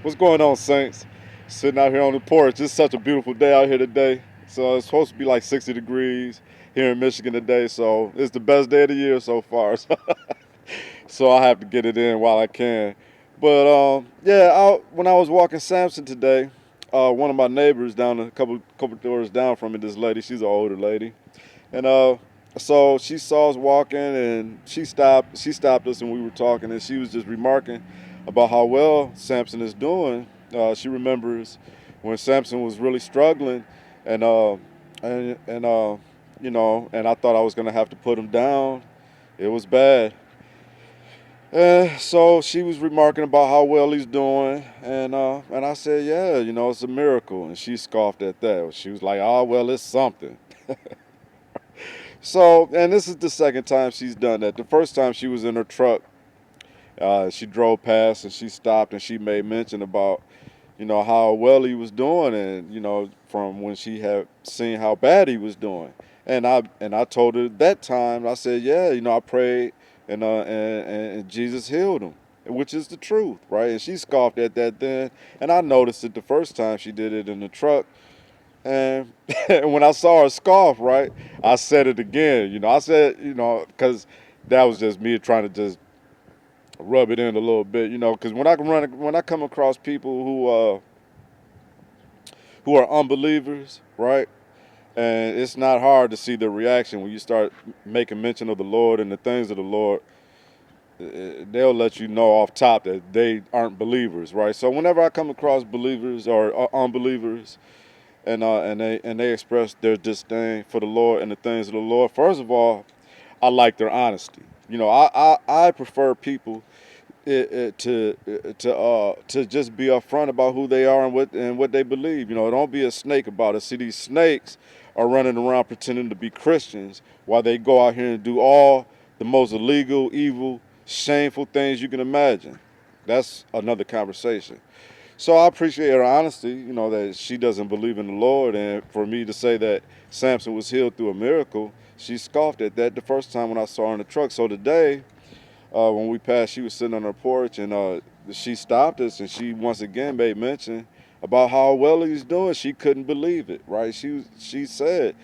What's going on, Saints? Sitting out here on the porch. It's such a beautiful day out here today. So it's supposed to be like 60 degrees here in Michigan today. So it's the best day of the year so far. So I have to get it in while I can. But yeah, when I was walking Samson today, one of my neighbors down a couple doors down from me, this lady, she's an older lady, and so she saw us walking and she stopped. She stopped us and we were talking, and she was just remarking about how well Samson is doing. She remembers when Samson was really struggling, and you know, and I thought I was gonna have to put him down. It was bad. So she was remarking about how well he's doing, and I said, yeah, you know, it's a miracle. And she scoffed at that. She was like, oh, well, it's something. So, and this is the second time she's done that. The first time she was in her truck, she drove past and she stopped and she made mention about, you know, how well he was doing, and you know, from when she had seen how bad he was doing. And I told her that time, I said, yeah, you know, I prayed and Jesus healed him, which is the truth, right? And she scoffed at that then, and I noticed it the first time she did it in the truck. And when I saw her scoff, right, I said it again. You know, I said, you know, because that was just me trying to just rub it in a little bit, you know, because when I come across people who are unbelievers, right, and it's not hard to see the reaction when you start making mention of the Lord and the things of the Lord. They'll let you know off top that they aren't believers, right? So whenever I come across believers or unbelievers, and they express their disdain for the Lord and the things of the Lord, first of all, I like their honesty. You know, I prefer people to just be upfront about who they are and what they believe. You know, don't be a snake about it. See, these snakes are running around pretending to be Christians while they go out here and do all the most illegal, evil, shameful things you can imagine. That's another conversation. So I appreciate her honesty, you know, that she doesn't believe in the Lord. And for me to say that Samson was healed through a miracle, she scoffed at that the first time when I saw her in the truck. So today, when we passed, she was sitting on her porch, and she stopped us, and she once again made mention about how well he's doing. She couldn't believe it, right? She said,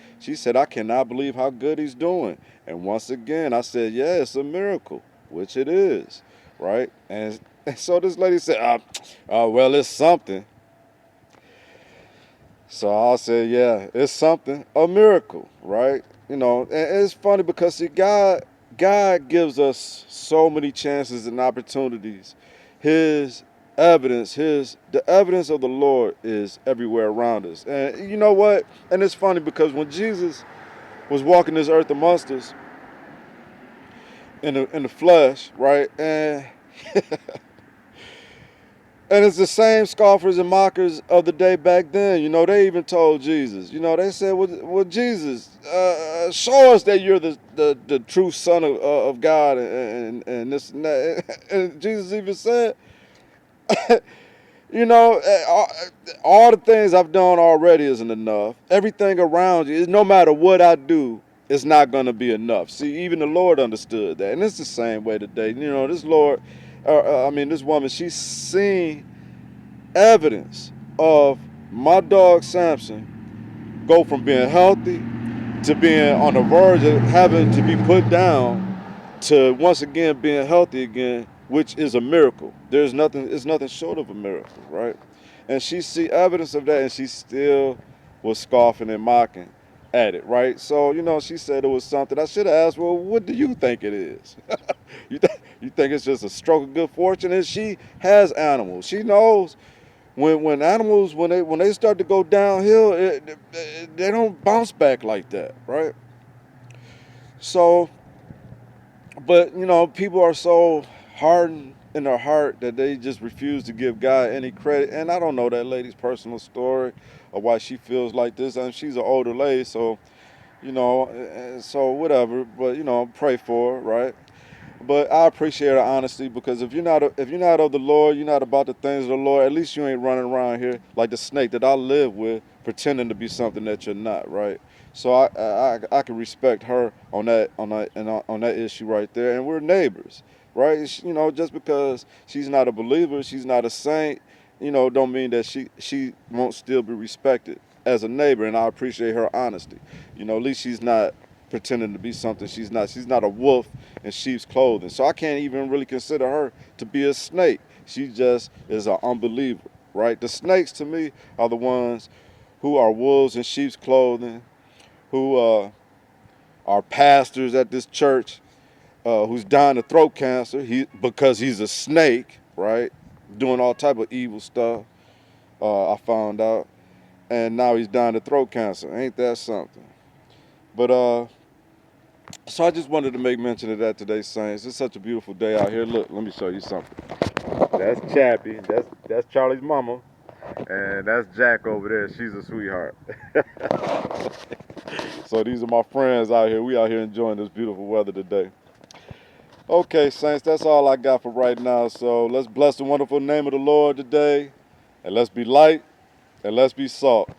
I cannot believe how good he's doing. And once again, I said, yeah, it's a miracle, which it is, right? And so this lady said, well, it's something. So I said, yeah, it's something, a miracle, right? You know, and it's funny because see, God gives us so many chances and opportunities. His the evidence of the Lord is everywhere around us. And you know what? And it's funny because when Jesus was walking this earth amongst us in the flesh, right? And it's the same scoffers and mockers of the day back then. You know, they even told Jesus, you know, they said, well Jesus, show us that you're the true son of God and this and that. And Jesus even said, you know, all the things I've done already isn't enough. Everything around you, no matter what I do, it's not going to be enough. See, even the Lord understood that. And it's the same way today. You know, this woman, she's seen evidence of my dog Samson go from being healthy to being on the verge of having to be put down to once again being healthy again, which is a miracle. It's nothing short of a miracle, right? And she see evidence of that, and she still was scoffing and mocking at it, right? So, you know, she said it was something. I should have asked, well, what do you think it is? You think it's just a stroke of good fortune? And she has animals. She knows when animals when they start to go downhill, they don't bounce back like that, right? So, but you know, people are so hardened in their heart that they just refuse to give God any credit. And I don't know that lady's personal story or why she feels like this. And she's an older lady, so you know, so whatever. But you know, pray for her, right? But I appreciate her honesty because if you're not of the Lord, you're not about the things of the Lord. At least you ain't running around here like the snake that I live with, pretending to be something that you're not, right? So I can respect her on that issue right there, and we're neighbors, right? You know, just because she's not a believer, she's not a saint, don't mean that she won't still be respected as a neighbor, and I appreciate her honesty. At least she's not pretending to be something she's not. She's not a wolf in sheep's clothing. So I can't even really consider her to be a snake. She just is an unbeliever, right? The snakes to me are the ones who are wolves in sheep's clothing, who are pastors at this church, who's dying of throat cancer because he's a snake, right? Doing all type of evil stuff. I found out, and now he's dying of throat cancer. Ain't that something? But so I just wanted to make mention of that today, Saints. It's such a beautiful day out here. Look, let me show you something. That's Chappie. That's Charlie's mama, and that's Jack over there. She's a sweetheart. So these are my friends out here. We out here enjoying this beautiful weather today. Okay, Saints, that's all I got for right now. So let's bless the wonderful name of the Lord today, and let's be light, and let's be salt.